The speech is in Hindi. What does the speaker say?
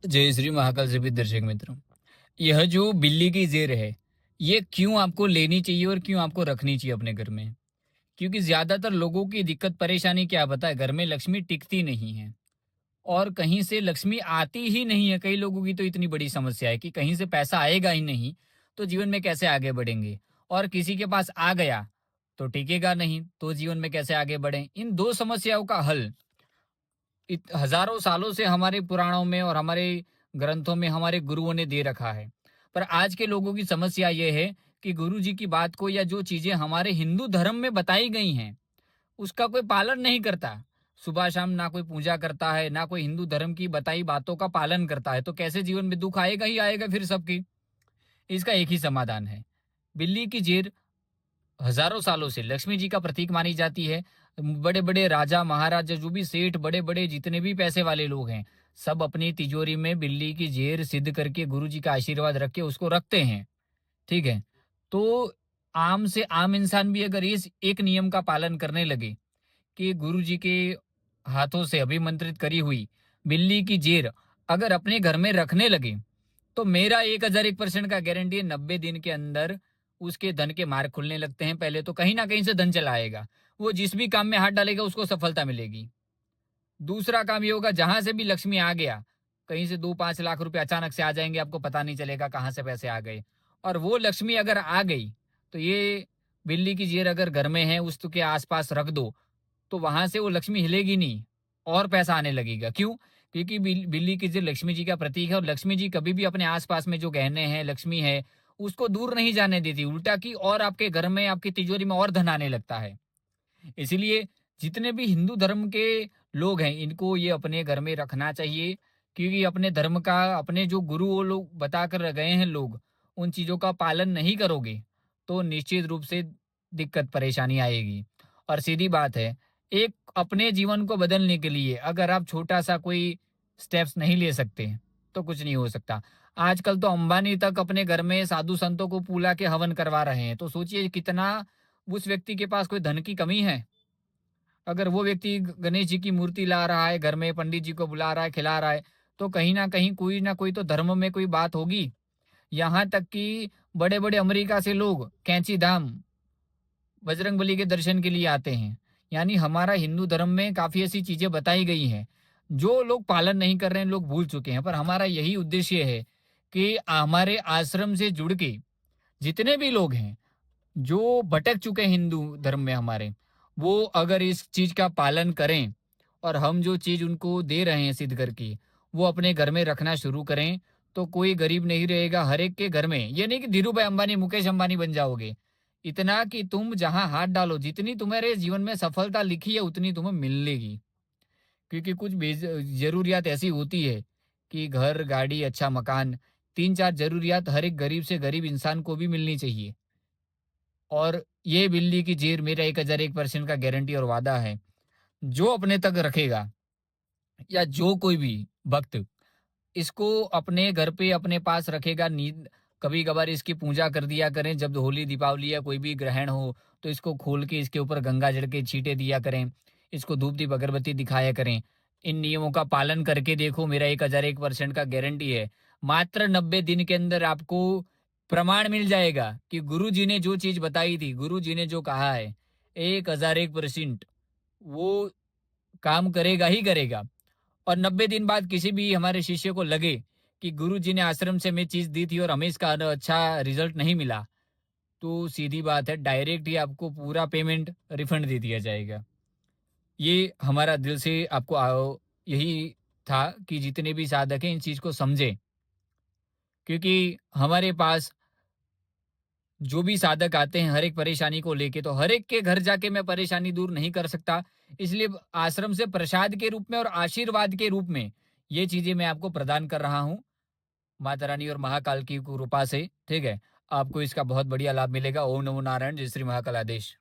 जय श्री महाकाल सभी दर्शक मित्रों। यह जो बिल्ली की जेर है, ये क्यों आपको लेनी चाहिए और क्यों आपको रखनी चाहिए अपने घर में? क्योंकि ज्यादातर लोगों की दिक्कत परेशानी क्या पता है, घर में लक्ष्मी टिकती नहीं है और कहीं से लक्ष्मी आती ही नहीं है। कई लोगों की तो इतनी बड़ी समस्या है कि कहीं से पैसा आएगा ही नहीं, तो जीवन में कैसे आगे बढ़ेंगे? और किसी के पास आ गया तो टिकेगा नहीं, तो जीवन में कैसे आगे बढ़ें? इन दो समस्याओं का हल हजारों सालों से हमारे पुराणों में और हमारे ग्रंथों में हमारे गुरुओं ने दे रखा है। पर आज के लोगों की समस्या ये है कि गुरु जी की बात को या जो चीजें हमारे हिंदू धर्म में बताई गई हैं उसका कोई पालन नहीं करता। सुबह शाम ना कोई पूजा करता है, ना कोई हिंदू धर्म की बताई बातों का पालन करता है, तो कैसे जीवन में दुख आएगा ही आएगा फिर सबकी। इसका एक ही समाधान है। बिल्ली की जेर हजारों सालों से लक्ष्मी जी का प्रतीक मानी जाती है। बड़े बड़े राजा महाराजा, जो भी सेठ, बड़े बड़े जितने भी पैसे वाले लोग हैं, सब अपनी तिजोरी में बिल्ली की जेर सिद्ध करके गुरु जी का आशीर्वाद रख के उसको रखते हैं। ठीक है। तो आम से आम इंसान भी अगर इस एक नियम का पालन करने लगे कि गुरु जी के हाथों से अभिमंत्रित करी हुई बिल्ली की जेर अगर अपने घर में रखने लगे, तो मेरा 1001% का गारंटी है 90 दिन के अंदर उसके धन के मार्ग खुलने लगते हैं। पहले तो कहीं ना कहीं से धन चला आएगा, वो जिस भी काम में हाथ डालेगा उसको सफलता मिलेगी। दूसरा काम ये होगा, जहां से भी लक्ष्मी आ गया, कहीं से 2-5 लाख रुपए अचानक से आ जाएंगे, आपको पता नहीं चलेगा कहाँ से पैसे आ गए। और वो लक्ष्मी अगर आ गई, तो ये बिल्ली की जेर अगर घर में है उसके आसपास रख दो, तो वहां से वो लक्ष्मी हिलेगी नहीं और पैसा आने लगेगा। क्यों? क्योंकि बिल्ली की जेर लक्ष्मी जी का प्रतीक है और लक्ष्मी जी कभी भी अपने आसपास में जो गहने हैं, लक्ष्मी है, उसको दूर नहीं जाने देती, उल्टा की और आपके घर में, आपकी तिजोरी में और धन आने लगता है। इसीलिए जितने भी हिंदू धर्म के लोग हैं, इनको ये अपने घर में रखना चाहिए। क्योंकि अपने धर्म का, अपने जो गुरु वो लोग बता कर गए हैं लोग, उन चीज़ों का पालन नहीं करोगे तो निश्चित रूप से दिक्कत परेशानी आएगी। और सीधी बात है, एक अपने जीवन को बदलने के लिए अगर आप छोटा सा कोई स्टेप्स नहीं ले सकते तो कुछ नहीं हो सकता। आजकल तो अंबानी तक अपने घर में साधु संतों को पूला के हवन करवा रहे हैं, तो सोचिए कितना उस व्यक्ति के पास कोई धन की कमी है। अगर वो व्यक्ति गणेश जी की मूर्ति ला रहा है घर में, पंडित जी को बुला रहा है, खिला रहा है, तो कहीं ना कहीं कोई ना कोई तो धर्म में कोई बात होगी। यहाँ तक कि बड़े बड़े अमेरिका से लोग कैंची धाम बजरंगबली के दर्शन के लिए आते हैं। यानी हमारा हिंदू धर्म में काफी ऐसी चीजें बताई गई हैं जो लोग पालन नहीं कर रहे हैं, लोग भूल चुके हैं। पर हमारा यही उद्देश्य है कि हमारे आश्रम से जुड़ के जितने भी लोग हैं जो भटक चुके हैं हिंदू धर्म में हमारे, वो अगर इस चीज का पालन करें और हम जो चीज उनको दे रहे हैं सिद्ध करके, वो अपने घर में रखना शुरू करें, तो कोई गरीब नहीं रहेगा हर एक के घर में। ये नहीं कि धीरू भाई अंबानी, मुकेश अंबानी बन जाओगे। इतना कि तुम जहां हाथ डालो, जितनी तुम्हारे जीवन में सफलता लिखी है उतनी तुम्हें मिलेगी। क्योंकि कुछ जरूरियात ऐसी होती है कि घर, गाड़ी, अच्छा मकान, 3-4 जरूरियात हर एक गरीब से गरीब इंसान को भी मिलनी चाहिए। और ये बिल्ली की जेर मेरा 1001% का गारंटी और वादा है। जो अपने तक रखेगा या जो कोई भी भक्त इसको अपने घर पे अपने पास रखेगा, नींद कभी कभार इसकी पूजा कर दिया करें। जब होली, दीपावली या कोई भी ग्रहण हो, तो इसको खोल के इसके ऊपर गंगा जल के छींटे दिया करें, इसको धूप दीप अगरबत्ती दिखाया करें। इन नियमों का पालन करके देखो, मेरा 1001% का गारंटी है। मात्र 90 दिन के अंदर आपको प्रमाण मिल जाएगा कि गुरु जी ने जो चीज बताई थी, गुरु जी ने जो कहा है, 1001% वो काम करेगा ही करेगा। और 90 दिन बाद किसी भी हमारे शिष्य को लगे कि गुरु जी ने आश्रम से मैं चीज दी थी और हमें इसका अच्छा रिजल्ट नहीं मिला, तो सीधी बात है, डायरेक्ट ही आपको पूरा पेमेंट रिफंड दे दिया जाएगा। ये हमारा दिल से आपको यही था कि जितने भी साधक हैं इन चीज को समझे। क्योंकि हमारे पास जो भी साधक आते हैं हर एक परेशानी को लेके, तो हर एक के घर जाके मैं परेशानी दूर नहीं कर सकता। इसलिए आश्रम से प्रसाद के रूप में और आशीर्वाद के रूप में ये चीजें मैं आपको प्रदान कर रहा हूँ, माता रानी और महाकाल की कृपा से। ठीक है। आपको इसका बहुत बढ़िया लाभ मिलेगा। ओम नमो नारायण। जय श्री महाकाल आदेश।